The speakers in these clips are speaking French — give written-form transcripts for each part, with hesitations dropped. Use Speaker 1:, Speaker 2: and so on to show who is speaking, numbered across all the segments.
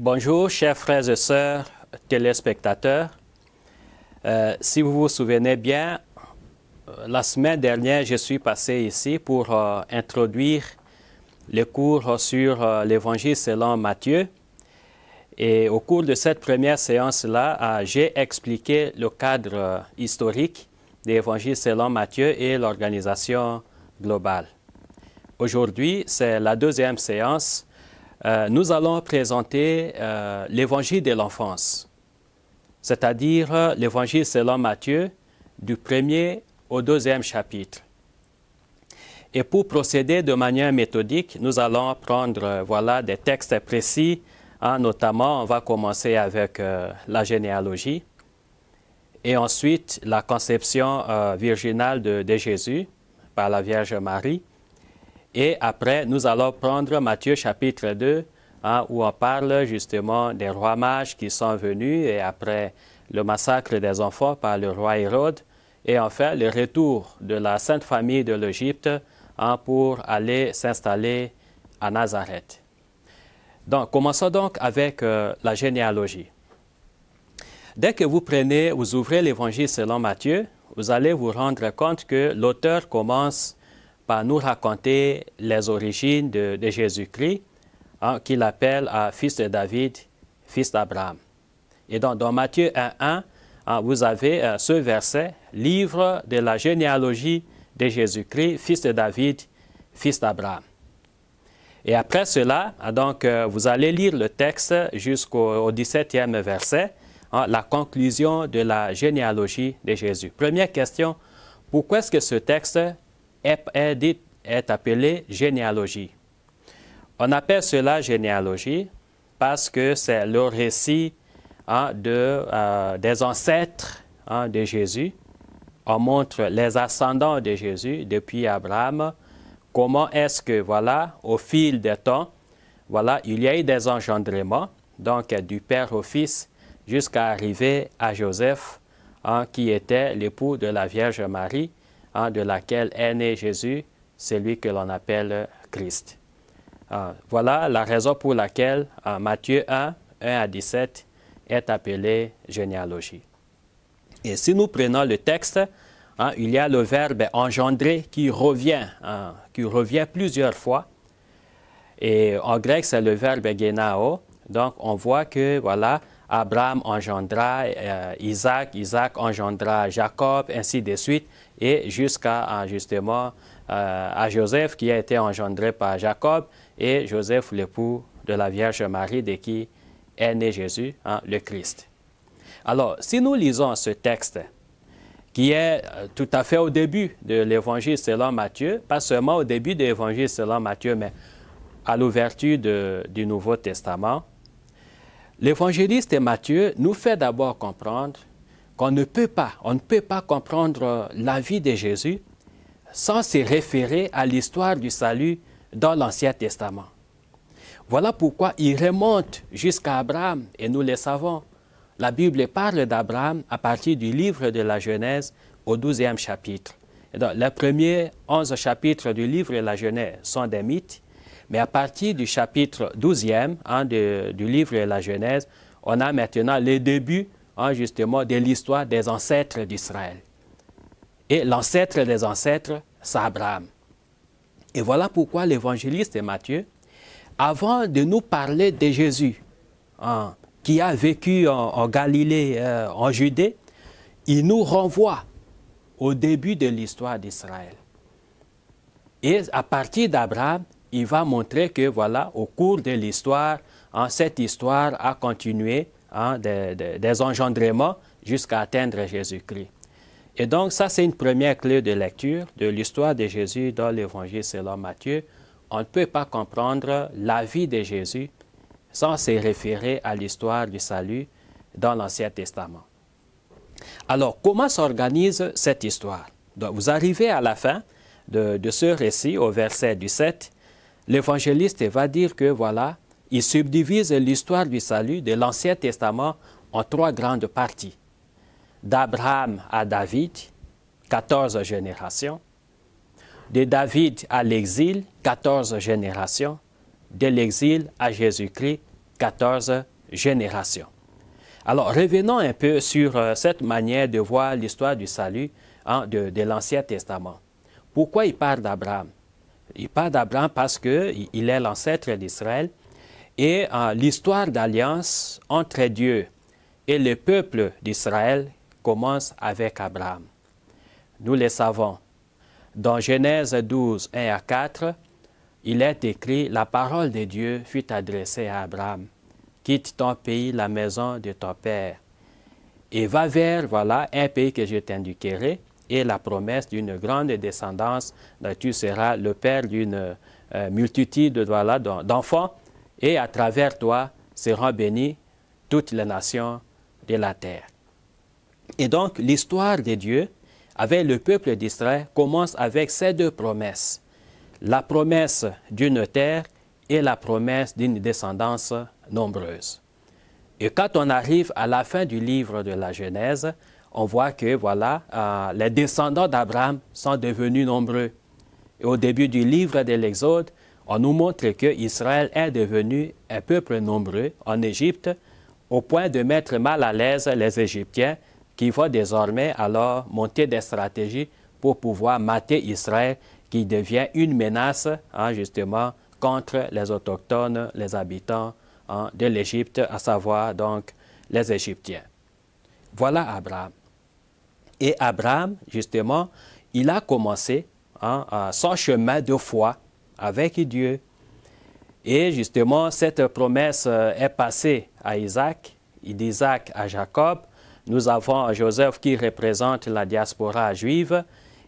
Speaker 1: Bonjour, chers frères et sœurs téléspectateurs. Si vous vous souvenez bien, la semaine dernière, je suis passé ici pour introduire les cours sur l'Évangile selon Matthieu. Et au cours de cette première séance-là, j'ai expliqué le cadre historique de l'Évangile selon Matthieu et l'organisation globale. Aujourd'hui, c'est la deuxième séance. Nous allons présenter l'Évangile de l'enfance, c'est-à-dire l'Évangile selon Matthieu, du premier au deuxième chapitre. Et pour procéder de manière méthodique, nous allons prendre des textes précis. Notamment, on va commencer avec la généalogie et ensuite la conception virginale de Jésus par la Vierge Marie. Et après, nous allons prendre Matthieu chapitre 2, où on parle justement des rois mages qui sont venus et après le massacre des enfants par le roi Hérode. Et enfin, le retour de la Sainte Famille de l'Égypte pour aller s'installer à Nazareth. Donc, commençons donc avec la généalogie. Dès que vous ouvrez l'Évangile selon Matthieu, vous allez vous rendre compte que l'auteur commence par nous raconter les origines de Jésus-Christ, qu'il appelle fils de David, fils d'Abraham. Et donc, dans Matthieu 1.1, vous avez ce verset, livre de la généalogie de Jésus-Christ, fils de David, fils d'Abraham. Et après cela, donc, vous allez lire le texte jusqu'au 17e verset, la conclusion de la généalogie de Jésus. Première question, pourquoi est-ce que ce texte est appelé généalogie? On appelle cela généalogie parce que c'est le récit des ancêtres de Jésus. On montre les ascendants de Jésus depuis Abraham. Comment est-ce que, au fil des temps, il y a eu des engendrements, donc du père au fils, jusqu'à arriver à Joseph, qui était l'époux de la Vierge Marie, de laquelle est né Jésus, celui que l'on appelle Christ. Voilà la raison pour laquelle Matthieu 1 à 17 est appelé généalogie. Et si nous prenons le texte, il y a le verbe engendrer qui revient plusieurs fois. Et en grec, c'est le verbe genao. Donc, on voit que, Abraham engendra Isaac, Isaac engendra Jacob, ainsi de suite, et jusqu'à justement à Joseph qui a été engendré par Jacob, et Joseph, l'époux de la Vierge Marie, de qui est né Jésus, le Christ. Alors, si nous lisons ce texte, qui est tout à fait au début de l'Évangile selon Matthieu, pas seulement au début de l'Évangile selon Matthieu, mais à l'ouverture du Nouveau Testament, l'évangéliste Matthieu nous fait d'abord comprendre qu'on ne peut pas comprendre la vie de Jésus sans se référer à l'histoire du salut dans l'Ancien Testament. Voilà pourquoi il remonte jusqu'à Abraham, et nous le savons. La Bible parle d'Abraham à partir du livre de la Genèse au 12e chapitre. Et donc, les premiers 11 chapitres du livre de la Genèse sont des mythes, mais à partir du chapitre 12e du livre de la Genèse, on a maintenant le début justement de l'histoire des ancêtres d'Israël. Et l'ancêtre des ancêtres, c'est Abraham. Et voilà pourquoi l'évangéliste Matthieu, avant de nous parler de Jésus, qui a vécu en Galilée, en Judée, il nous renvoie au début de l'histoire d'Israël. Et à partir d'Abraham, il va montrer que, au cours de l'histoire, cette histoire a continué des engendrements jusqu'à atteindre Jésus-Christ. Et donc, ça, c'est une première clé de lecture de l'histoire de Jésus dans l'Évangile selon Matthieu. On ne peut pas comprendre la vie de Jésus sans se référer à l'histoire du salut dans l'Ancien Testament. Alors, comment s'organise cette histoire? Donc, vous arrivez à la fin de ce récit, au verset 17, l'évangéliste va dire que, il subdivise l'histoire du salut de l'Ancien Testament en 3 grandes parties. D'Abraham à David, 14 générations. De David à l'exil, 14 générations. De l'exil à Jésus-Christ, 14 générations. Alors, revenons un peu sur cette manière de voir l'histoire du salut de l'Ancien Testament. Pourquoi il parle d'Abraham? Il parle d'Abraham parce qu'il est l'ancêtre d'Israël et l'histoire d'alliance entre Dieu et le peuple d'Israël commence avec Abraham. Nous le savons. Dans Genèse 12, 1 à 4, il est écrit « La parole de Dieu fut adressée à Abraham. Quitte ton pays, la maison de ton père, et va vers, voilà, un pays que je t'indiquerai, et la promesse d'une grande descendance, dont tu seras le père d'une multitude voilà, d'enfants, et à travers toi seront bénies toutes les nations de la terre. » Et donc, l'histoire de Dieu avec le peuple d'Israël commence avec ces deux promesses. La promesse d'une terre et la promesse d'une descendance nombreuse. Et quand on arrive à la fin du livre de la Genèse, on voit que voilà, les descendants d'Abraham sont devenus nombreux. Et au début du livre de l'Exode, on nous montre que Israël est devenu un peuple nombreux en Égypte, au point de mettre mal à l'aise les Égyptiens qui vont désormais alors monter des stratégies pour pouvoir mater Israël, qui devient une menace justement contre les autochtones, les habitants de l'Égypte, à savoir donc les Égyptiens. Voilà Abraham. Et Abraham, justement, il a commencé son chemin de foi avec Dieu. Et justement, cette promesse est passée à Isaac, d'Isaac à Jacob. Nous avons Joseph qui représente la diaspora juive.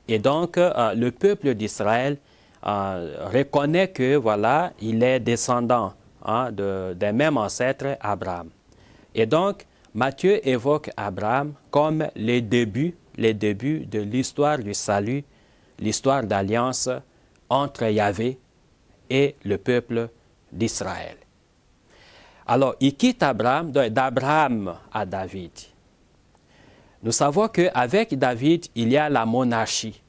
Speaker 1: Et donc, le peuple d'Israël reconnaît que, voilà, il est descendant d'un même ancêtre, Abraham. Et donc, Matthieu évoque Abraham comme les débuts de l'histoire du salut, l'histoire d'alliance entre Yahvé et le peuple d'Israël. Alors, il quitte Abraham, d'Abraham à David. Nous savons qu'avec David, il y a la monarchie.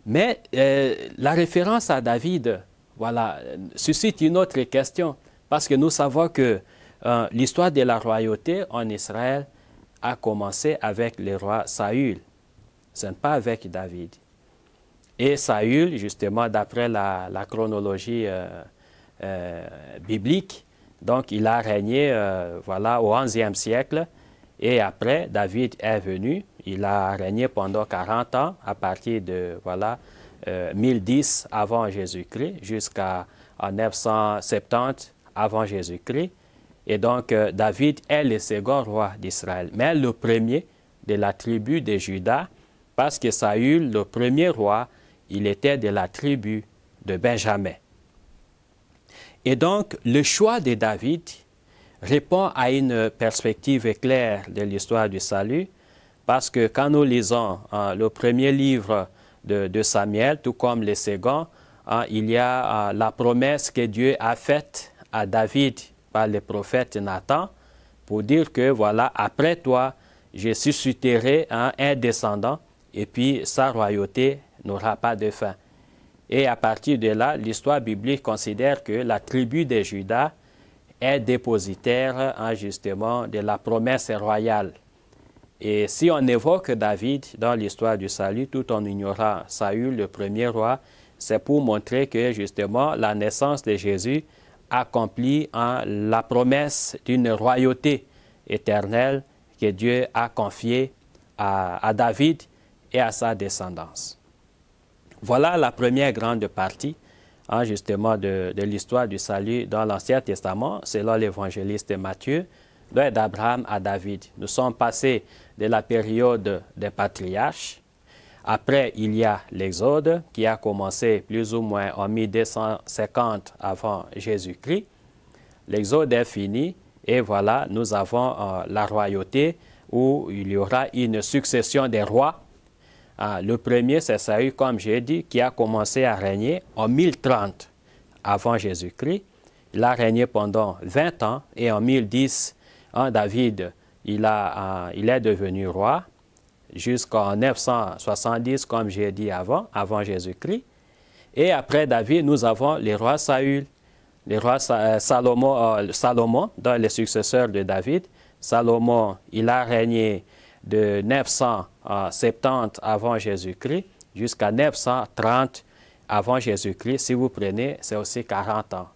Speaker 1: Mais la référence à David, voilà, suscite une autre question, parce que nous savons que l'histoire de la royauté en Israël a commencé avec le roi Saül. Ce n'est pas avec David. Et Saül, justement, d'après la chronologie biblique, donc il a régné voilà, au XIe siècle. Et après, David est venu. Il a régné pendant 40 ans, à partir de voilà, 1010 avant Jésus-Christ jusqu'à 970 avant Jésus-Christ. Et donc, David est le second roi d'Israël, mais le premier de la tribu de Juda, parce que Saül, le premier roi, il était de la tribu de Benjamin. Et donc, le choix de David répond à une perspective claire de l'histoire du salut, parce que quand nous lisons le premier livre de Samuel, tout comme le second, il y a la promesse que Dieu a faite à David par le prophète Nathan, pour dire que, voilà, après toi, je susciterai un descendant, et puis sa royauté n'aura pas de fin. Et à partir de là, l'histoire biblique considère que la tribu de Juda est dépositaire justement de la promesse royale. Et si on évoque David dans l'histoire du salut, tout en ignorant Saül, le premier roi, c'est pour montrer que justement la naissance de Jésus accomplit la promesse d'une royauté éternelle que Dieu a confiée à David et à sa descendance. Voilà la première grande partie justement de l'histoire du salut dans l'Ancien Testament, selon l'évangéliste Matthieu, d'Abraham à David. Nous sommes passés de la période des patriarches. Après, il y a l'Exode qui a commencé plus ou moins en 1250 avant Jésus-Christ. L'Exode est fini et voilà, nous avons la royauté où il y aura une succession des rois. Le premier, c'est Saül, comme j'ai dit, qui a commencé à régner en 1030 avant Jésus-Christ. Il a régné pendant 20 ans et en 1010, David, il est devenu roi jusqu'en 970, comme j'ai dit avant Jésus-Christ. Et après David, nous avons le roi Saül. le roi Salomon, dans les successeurs de David. Salomon, il a régné de 970 avant Jésus-Christ jusqu'à 930 avant Jésus-Christ. Si vous prenez, c'est aussi 40 ans.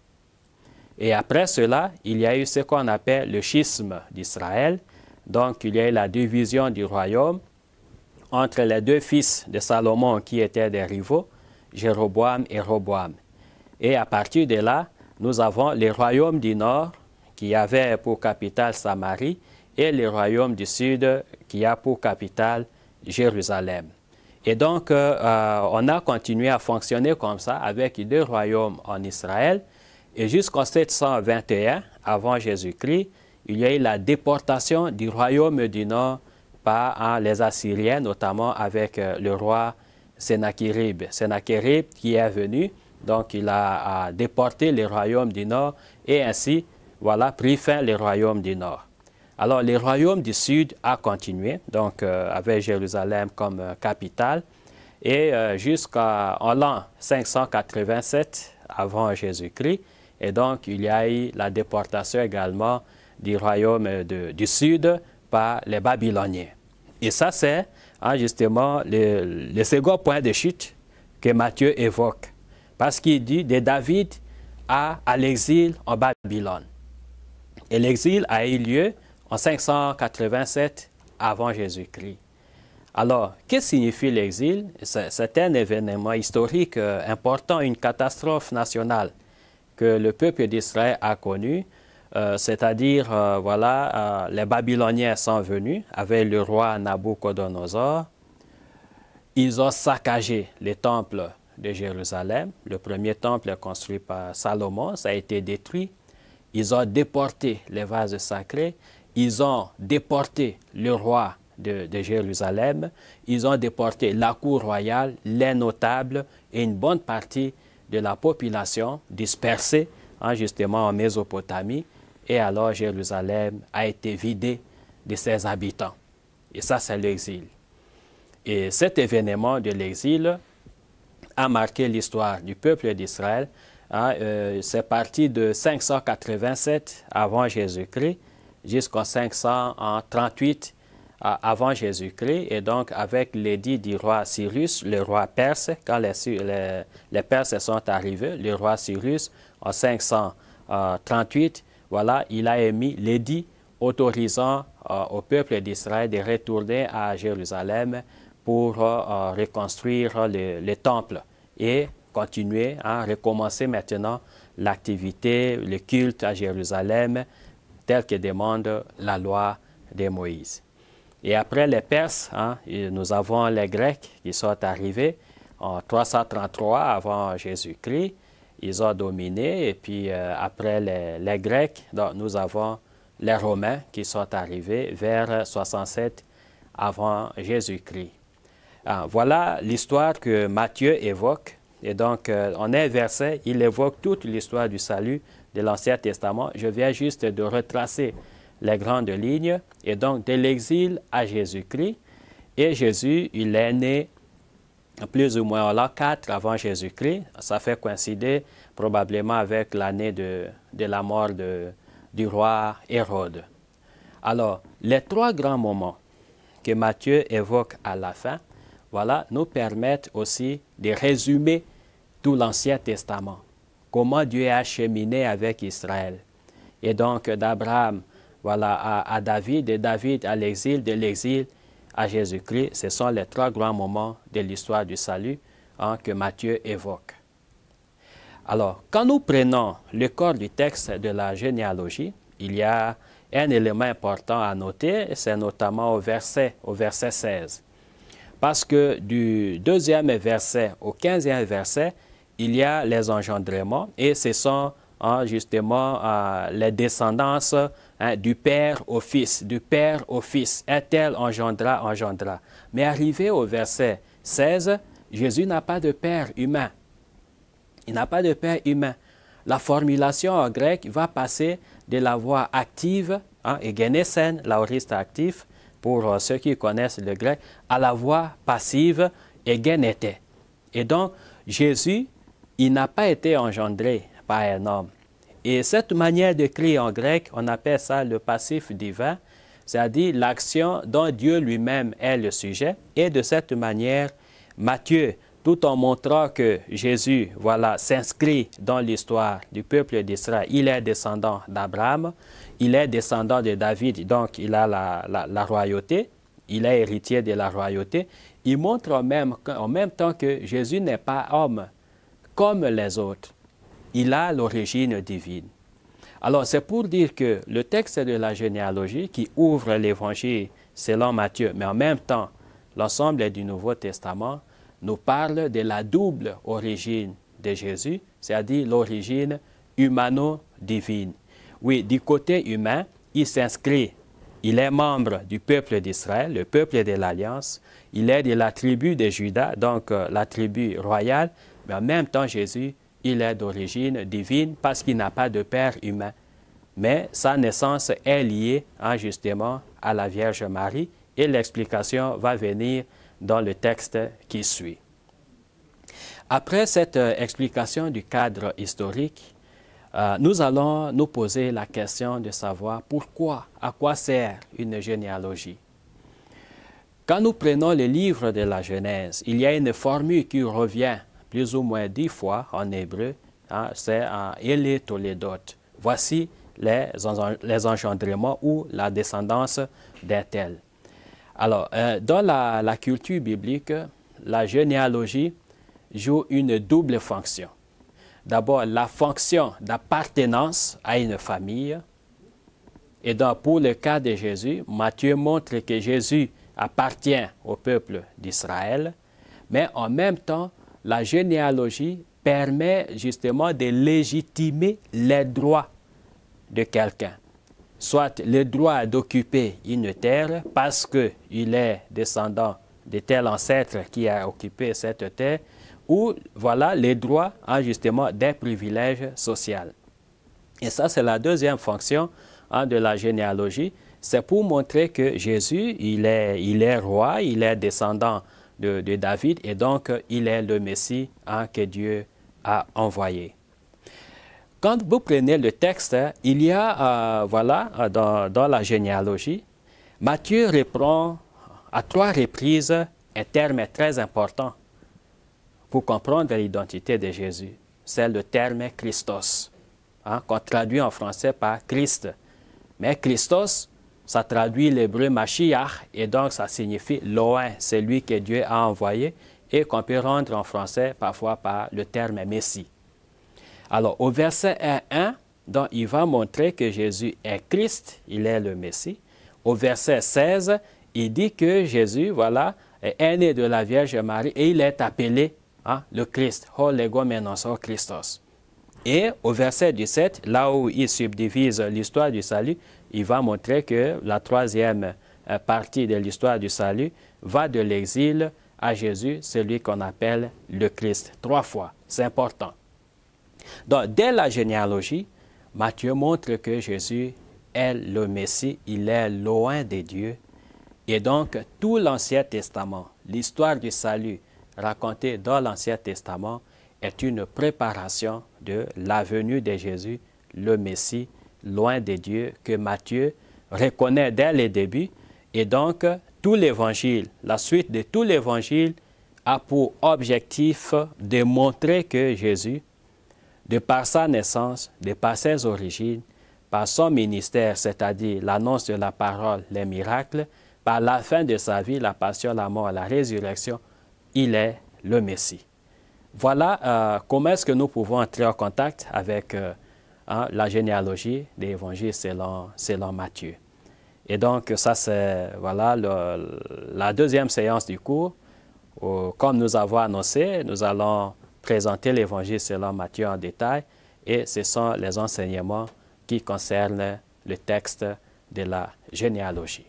Speaker 1: Et après cela, il y a eu ce qu'on appelle le schisme d'Israël. Donc, il y a eu la division du royaume entre les deux fils de Salomon qui étaient des rivaux, Jéroboam et Roboam. Et à partir de là, nous avons les royaumes du nord qui avaient pour capitale Samarie et les royaumes du sud qui a pour capitale Jérusalem. Et donc, on a continué à fonctionner comme ça avec deux royaumes en Israël. Et jusqu'en 721 avant Jésus-Christ, il y a eu la déportation du royaume du nord par les Assyriens, notamment avec le roi Sennacherib. Sennacherib qui est venu, donc il a déporté les royaumes du nord et ainsi, voilà, pris fin les royaumes du nord. Alors, les royaumes du sud a continué, donc avec Jérusalem comme capitale, et jusqu'en l'an 587 avant Jésus-Christ, et donc il y a eu la déportation également du royaume du sud par les Babyloniens. Et ça, c'est justement le second point de chute que Matthieu évoque, parce qu'il dit de David à l'exil en Babylone. Et l'exil a eu lieu en 587 avant Jésus-Christ. Alors, que signifie l'exil? C'est un événement historique important, une catastrophe nationale que le peuple d'Israël a connue, c'est-à-dire, les Babyloniens sont venus avec le roi Nabuchodonosor. Ils ont saccagé le temple de Jérusalem. Le premier temple construit par Salomon, ça a été détruit. Ils ont déporté les vases sacrés. Ils ont déporté le roi de Jérusalem. Ils ont déporté la cour royale, les notables et une bonne partie de la population dispersée justement en Mésopotamie. Et alors Jérusalem a été vidée de ses habitants. Et ça, c'est l'exil. Et cet événement de l'exil a marqué l'histoire du peuple d'Israël. C'est parti de 587 avant Jésus-Christ jusqu'en 538 avant Jésus-Christ. Et donc, avec l'édit du roi Cyrus, le roi perse, quand les Perses sont arrivés, le roi Cyrus, en 538, voilà, il a émis l'édit autorisant au peuple d'Israël de retourner à Jérusalem pour reconstruire le temple et continuer à recommencer maintenant l'activité, le culte à Jérusalem, tel que demande la loi de Moïse. Et après les Perses, nous avons les Grecs qui sont arrivés en 333 avant Jésus-Christ. Ils ont dominé et puis après les Grecs, donc, nous avons les Romains qui sont arrivés vers 67 avant Jésus-Christ. Voilà l'histoire que Matthieu évoque. Et donc, en un verset, il évoque toute l'histoire du salut de l'Ancien Testament. Je viens juste de retracer les grandes lignes. Et donc, de l'exil à Jésus-Christ. Et Jésus, il est né plus ou moins en l'an 4 avant Jésus-Christ. Ça fait coïncider probablement avec l'année de la mort du roi Hérode. Alors, les trois grands moments que Matthieu évoque à la fin, voilà, nous permettent aussi de résumer tout l'Ancien Testament. Comment Dieu a cheminé avec Israël. Et donc, d'Abraham voilà, à David, de David à l'exil, de l'exil à Jésus-Christ, ce sont les trois grands moments de l'histoire du salut que Matthieu évoque. Alors, quand nous prenons le corps du texte de la généalogie, il y a un élément important à noter, c'est notamment au verset 16. Parce que du 2e verset au 15e verset, il y a les engendrements et ce sont justement les descendances du père au fils, du père au fils. Un tel engendra. Mais arrivé au verset 16, Jésus n'a pas de père humain. Il n'a pas de père humain. La formulation en grec va passer de la voix active, egenesen, l'aoriste actif, pour ceux qui connaissent le grec, à la voix passive, egenete. Et donc, Jésus, il n'a pas été engendré par un homme. Et cette manière d'écrire en grec, on appelle ça le passif divin, c'est-à-dire l'action dont Dieu lui-même est le sujet. Et de cette manière, Matthieu, tout en montrant que Jésus, voilà, s'inscrit dans l'histoire du peuple d'Israël, il est descendant d'Abraham, il est descendant de David, donc il a la royauté, il est héritier de la royauté. Il montre en même temps que Jésus n'est pas homme comme les autres. Il a l'origine divine. Alors, c'est pour dire que le texte de la généalogie qui ouvre l'Évangile selon Matthieu, mais en même temps, l'ensemble du Nouveau Testament, nous parle de la double origine de Jésus, c'est-à-dire l'origine humano-divine. Oui, du côté humain, il s'inscrit, il est membre du peuple d'Israël, le peuple de l'Alliance, il est de la tribu de Juda, donc la tribu royale, mais en même temps, Jésus, il est d'origine divine parce qu'il n'a pas de père humain. Mais sa naissance est liée justement à la Vierge Marie et l'explication va venir dans le texte qui suit. Après cette explication du cadre historique, nous allons nous poser la question de savoir pourquoi, à quoi sert une généalogie. Quand nous prenons le livre de la Genèse, il y a une formule qui revient plus ou moins 10 fois en hébreu, c'est Ele Toledot. Voici les engendrements ou la descendance d'un tel. Alors, dans la culture biblique, la généalogie joue une double fonction. D'abord, la fonction d'appartenance à une famille. Et donc, pour le cas de Jésus, Matthieu montre que Jésus appartient au peuple d'Israël, mais en même temps, la généalogie permet justement de légitimer les droits de quelqu'un. Soit le droit d'occuper une terre parce qu'il est descendant de tel ancêtre qui a occupé cette terre, ou voilà les droits justement des privilèges sociaux. Et ça, c'est la deuxième fonction de la généalogie. C'est pour montrer que Jésus, il est roi, il est descendant de David et donc il est le Messie que Dieu a envoyé. Quand vous prenez le texte, il y a, dans la généalogie, Matthieu reprend à 3 reprises un terme très important pour comprendre l'identité de Jésus. C'est le terme Christos, qu'on traduit en français par Christ. Mais Christos, ça traduit l'hébreu Mashiach et donc ça signifie loin, celui que Dieu a envoyé et qu'on peut rendre en français parfois par le terme Messie. Alors au verset 1, donc, il va montrer que Jésus est Christ, il est le Messie. Au verset 16, il dit que Jésus, voilà, est né de la Vierge Marie et il est appelé le Christ, ho legomenos o Christos. Et au verset 17, là où il subdivise l'histoire du salut, il va montrer que la 3e partie de l'histoire du salut va de l'exil à Jésus, celui qu'on appelle le Christ. 3 fois, c'est important. Donc, dès la généalogie, Matthieu montre que Jésus est le Messie, il est loin de Dieu. Et donc, tout l'Ancien Testament, l'histoire du salut racontée dans l'Ancien Testament, est une préparation de la venue de Jésus, le Messie, loin de Dieu, que Matthieu reconnaît dès le début. Et donc, tout l'Évangile, la suite de tout l'Évangile, a pour objectif de montrer que Jésus, de par sa naissance, de par ses origines, par son ministère, c'est-à-dire l'annonce de la parole, les miracles, par la fin de sa vie, la passion, la mort, la résurrection, il est le Messie. Voilà comment est-ce que nous pouvons entrer en contact avec la généalogie de l'Évangile selon Matthieu. Et donc, ça c'est voilà, la 2e séance du cours. Comme nous avons annoncé, nous allons présenter l'Évangile selon Matthieu en détail et ce sont les enseignements qui concernent le texte de la généalogie.